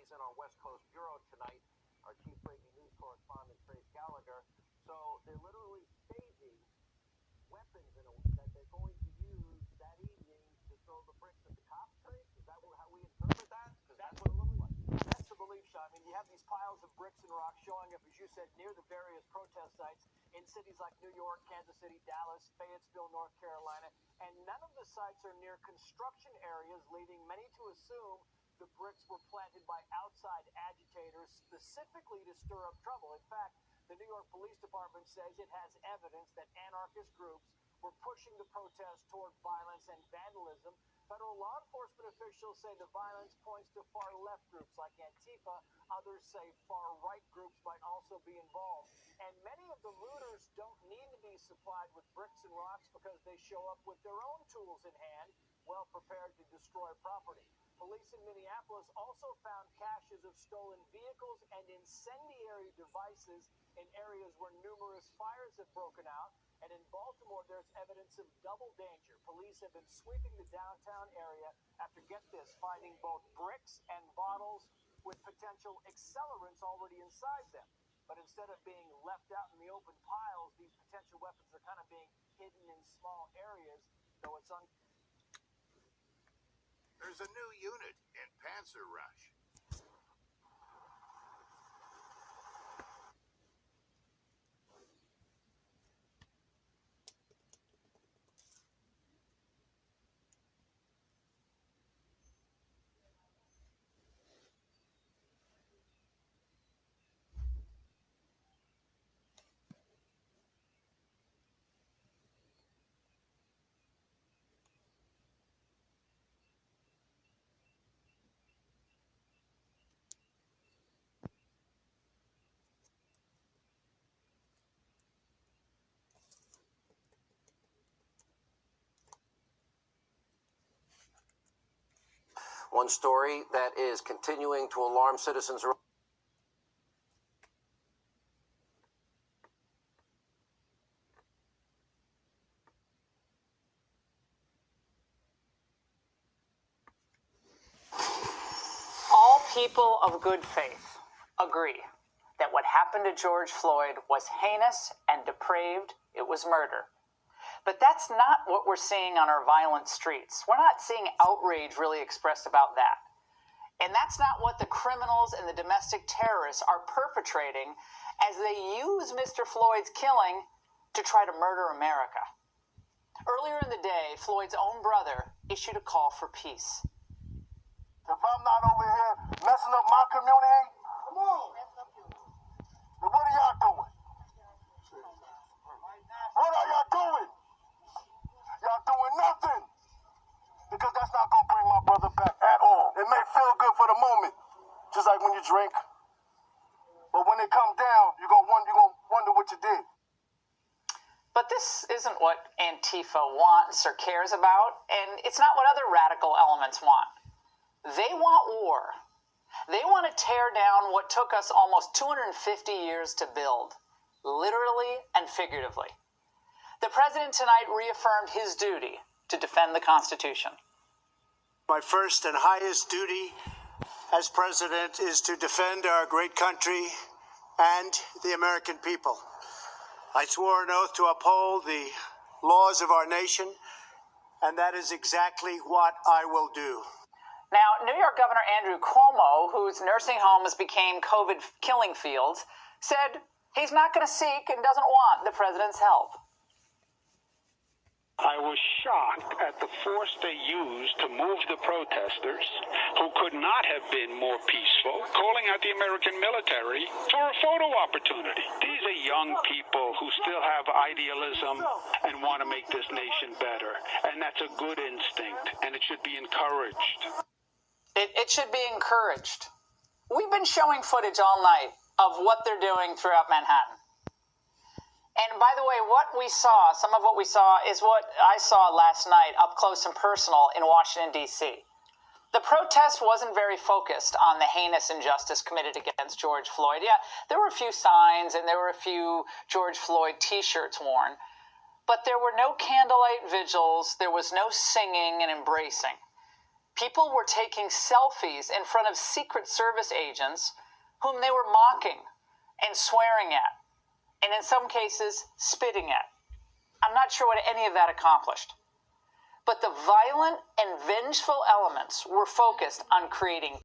He's in our West Coast Bureau tonight, our chief breaking news correspondent, Trace Gallagher. So they're literally staging weapons that they're going to use that evening to throw the bricks at the cops, Trace? Is that how we interpret that? Because that's what it looks like. That's the belief, Sean. I mean, you have these piles of bricks and rocks showing up, as you said, near the various protest sites in cities like New York, Kansas City, Dallas, Fayetteville, North Carolina, and none of the sites are near construction areas, leading many to assume the bricks were planted by outside agitators specifically to stir up trouble. In fact, the New York Police Department says it has evidence that anarchist groups were pushing the protest toward violence and vandalism. Federal law enforcement officials say the violence points to far-left groups like Antifa. Others say far-right groups might also be involved. And many of the looters don't need to be supplied with bricks and rocks because they show up with their own tools in hand, well prepared to destroy property. Police in Minneapolis also found caches of stolen vehicles and incendiary devices in areas where numerous fires have broken out. And in Baltimore, there's evidence of double danger. Police have been sweeping the downtown area after, get this, finding both bricks and bottles with potential accelerants already inside them. But instead of being left out in the open piles, these potential weapons are kind of being hidden in small areas, though it's There's a new unit in Panzer Rush. one story that is continuing to alarm citizens. All people of good faith agree that what happened to George Floyd was heinous and depraved. It was murder. But that's not what we're seeing on our violent streets. We're not seeing outrage really expressed about that. And that's not what the criminals and the domestic terrorists are perpetrating as they use Mr. Floyd's killing to try to murder America. Earlier in the day, Floyd's own brother issued a call for peace. If I'm not over here messing up my community, come on. Then what are y'all doing? What are y'all doing? Y'all doing nothing. Because that's not going to bring my brother back at all. It may feel good for the moment, just like when you drink. But when it comes down, you're going to wonder what you did. But this isn't what Antifa wants or cares about, and it's not what other radical elements want. They want war. They want to tear down what took us almost 250 years to build, literally and figuratively. The president tonight reaffirmed his duty to defend the Constitution. My first and highest duty as president is to defend our great country and the American people. I swore an oath to uphold the laws of our nation, and that is exactly what I will do. Now, New York Governor Andrew Cuomo, whose nursing homes became COVID killing fields, said he's not going to seek and doesn't want the president's help. I was shocked at the force they used to move the protesters, who could not have been more peaceful, calling out the American military for a photo opportunity. These are young people who still have idealism and want to make this nation better. And that's a good instinct, and it should be encouraged. It should be encouraged. We've been showing footage all night of what they're doing throughout Manhattan. And by the way, some of what we saw is what I saw last night up close and personal in Washington, D.C. The protest wasn't very focused on the heinous injustice committed against George Floyd. Yeah, there were a few signs and there were a few George Floyd T-shirts worn, but there were no candlelight vigils, there was no singing and embracing. People were taking selfies in front of Secret Service agents whom they were mocking and swearing at, and in some cases, spitting at. I'm not sure what any of that accomplished. But the violent and vengeful elements were focused on creating